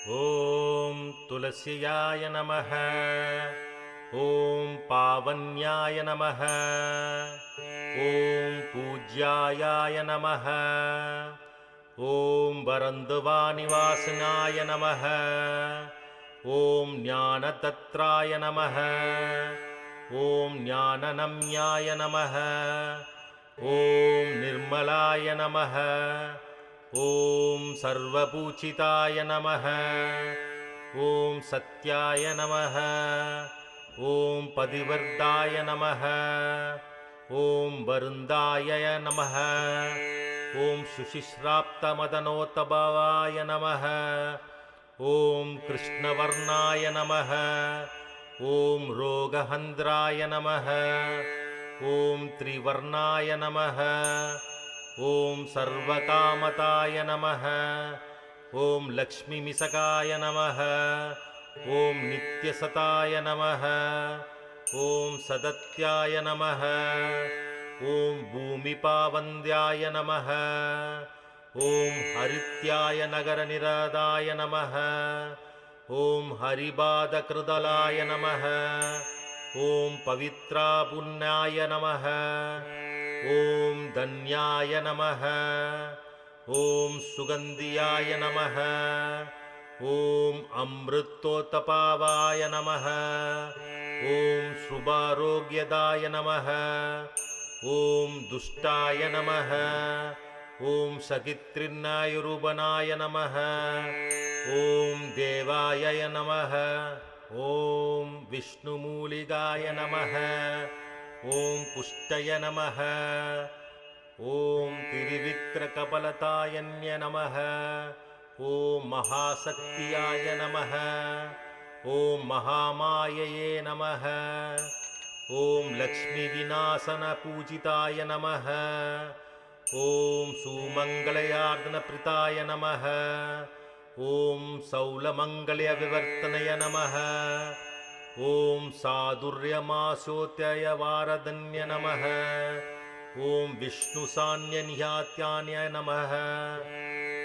ॐ तुलस्याय नमः। ॐ पावन्याय नमः। ॐ पूज्याय नमः। ॐ वरन्दवानिवासनाय नमः। ॐ ज्ञानदत्राय नमः। ॐ ज्ञाननम्याय नमः। ॐ निर्मलाय नमः। ॐ सर्वपूजिताय नमः। ॐ सत्याय नमः। ॐ पतिवर्ताय नमः। ॐ वरुन्दाय नमः। ॐ शुचिश्राप्तमदनोत्तभावाय नमः। ॐ कृष्णवर्णाय नमः। ॐ रोगहन्द्राय नमः। ॐ त्रिवर्णाय नमः। ॐ सर्वकामताय नमः। ॐ लक्ष्मीमिषकाय नमः। ॐ नित्यसताय नमः। ॐ सदत्याय नमः। ॐ भूमिपावन्द्याय नमः। ॐ हरित्याय नगरनिरादाय नमः। ॐ हरिबाधकृदलाय नमः। ॐ पवित्रापुण्याय नमः। ॐ धन्याय नमः। ॐ सुगन्धियाय नमः। ॐ अमृतोत्पावाय नमः। ॐ शुभारोग्यदाय नमः। ॐ दुष्टाय नमः। ॐ सखित्रिन्नायुरूपणाय नमः। ॐ देवाय नमः। ॐ विष्णुमूलिकाय नमः। ॐ पुष्टय नमः। ॐ तिरिविक्रकपलतायन्य नमः। ॐ महाशक्त्याय नमः। ॐ महामायये नमः। ॐ लक्ष्मीविनाशनपूजिताय नमः। ॐ सुमङ्गलयार्दनप्रीताय नमः। ॐ सौलमङ्गलविवर्तनय नमः। ॐ साधुर्यमासोत्ययवारधन्य नमः। ॐ विष्णुसान्यनिहात्याय नमः।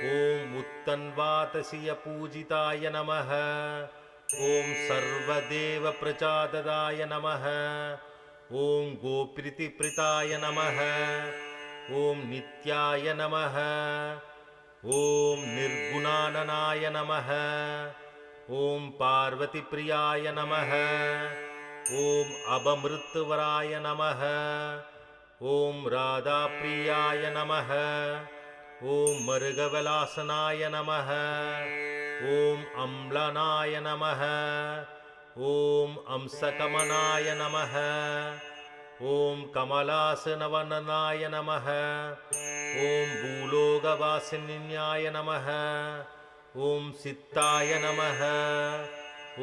ॐ उत्तन्वातसीयपूजिताय नमः। ॐ सर्वदेवप्रचाददाय नमः। ॐ गोप्रीतिप्रीताय नमः। ॐ नित्याय नमः। ॐ निर्गुणाननाय नमः। ॐ पार्वतीप्रियाय नमः। ॐ अभमृत्वराय नमः। ॐ राधाप्रियाय नमः। ॐ मृगविलासनाय नमः। ॐ अम्लानाय नमः। ॐ अंसकमनाय नमः। ॐ कमलासनवदनाय नमः। ॐ भूलोकवासिन्याय नमः। ॐ सिद्धाय नमः।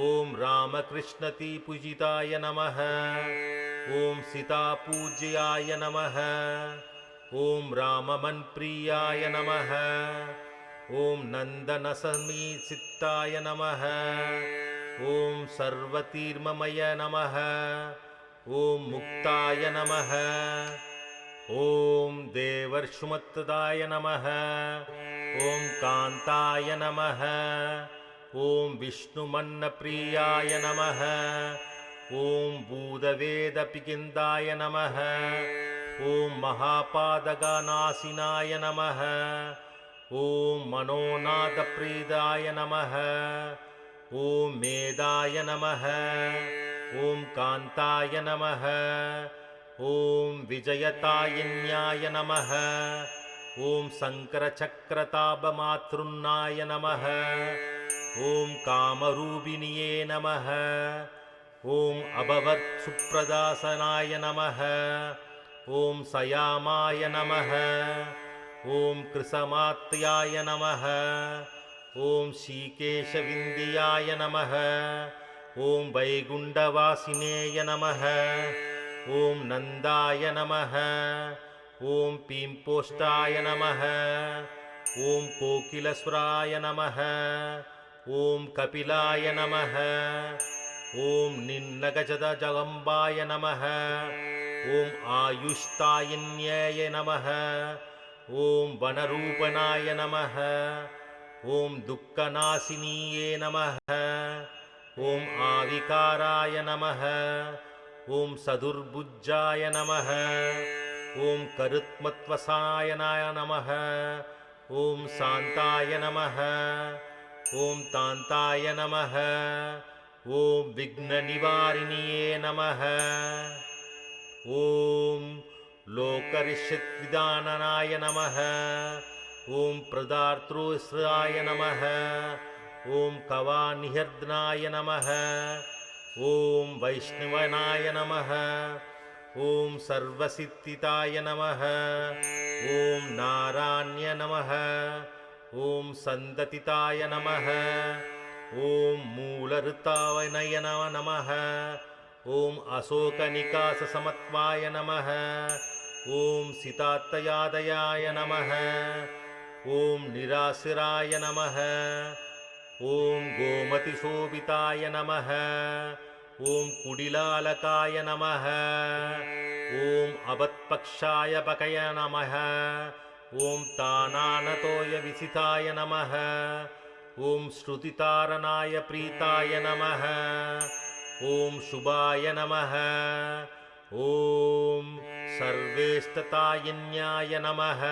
ॐ रामकृष्णतीपूजिताय नमः। ॐ सीतापूज्याय नमः। ॐ राममन्प्रियाय नमः। ॐ नन्दनसमीसिताय नमः। ॐ सर्वतीर्ममय नमः। ॐ मुक्ताय नमः। ॐ देवर्षुमत्तदाय नमः। ॐ कान्ताय नमः। ॐ विष्णुमन्नप्रियाय नमः। ॐ भूतवेदपिकिन्दाय नमः। ॐ महापादगनाशिनाय नमः। ॐ मनोनाथप्रीदाय नमः। ॐ मेधाय नमः। ॐ कान्ताय नमः। ॐ विजयतायिन्याय नमः। ॐ शङ्करचक्रतापमातृन्नाय नमः। ॐ कामरूपिण्ये नमः। ॐ अभवत्सुप्रदासनाय नमः। ॐ सयामाय नमः। ॐ कृशमात्याय नमः। ॐ श्रीकेशविन्द्याय नमः। ॐ वैकुण्ठवासिनेय नमः। ॐ नन्दाय नमः। ॐ पीम्पोष्टाय नमः। ॐ कोकिलस्वराय नमः। ॐ कपिलाय नमः। ॐ निन्नगजदजगम्बाय नमः। ॐ आयुष्तायिन्याय नमः। ॐ वनरूपणाय नमः। ॐ दुःखनाशिनीये नमः। ॐ आविकाराय नमः। ॐ सदुर्भुजाय नमः। ॐ करुत्मत्वसाय नमः। ॐ शान्ताय नमः। ॐ तान्ताय नमः। ॐ विघ्ननिवारिणिये नमः। ॐ लोकरिषद्विदाननाय नमः। ॐ प्रदातृश्राय नमः। ॐ कवानिहर्दनाय नमः। ॐ वैष्णवनाय नमः। ॐ सर्वसिद्धिताय नमः। ॐ नारायणाय नमः। ॐ सन्दतिताय नमः। ॐ मूलऋतावनय नमः। ॐ अशोकनिकाससमत्वाय नमः। ॐ सितात्तयादयाय नमः। ॐ निराशिराय नमः। ॐ गोमतिशोभिताय नमः। ॐ कुडिलालकाय नमः। ॐ अवत्पक्षाय पकय नमः। ॐ तानानतोयविसिताय नमः। ॐ श्रुतितारणाय प्रीताय नमः। ॐ शुभाय नमः। ॐ सर्वेष्टतायिन्याय नमः।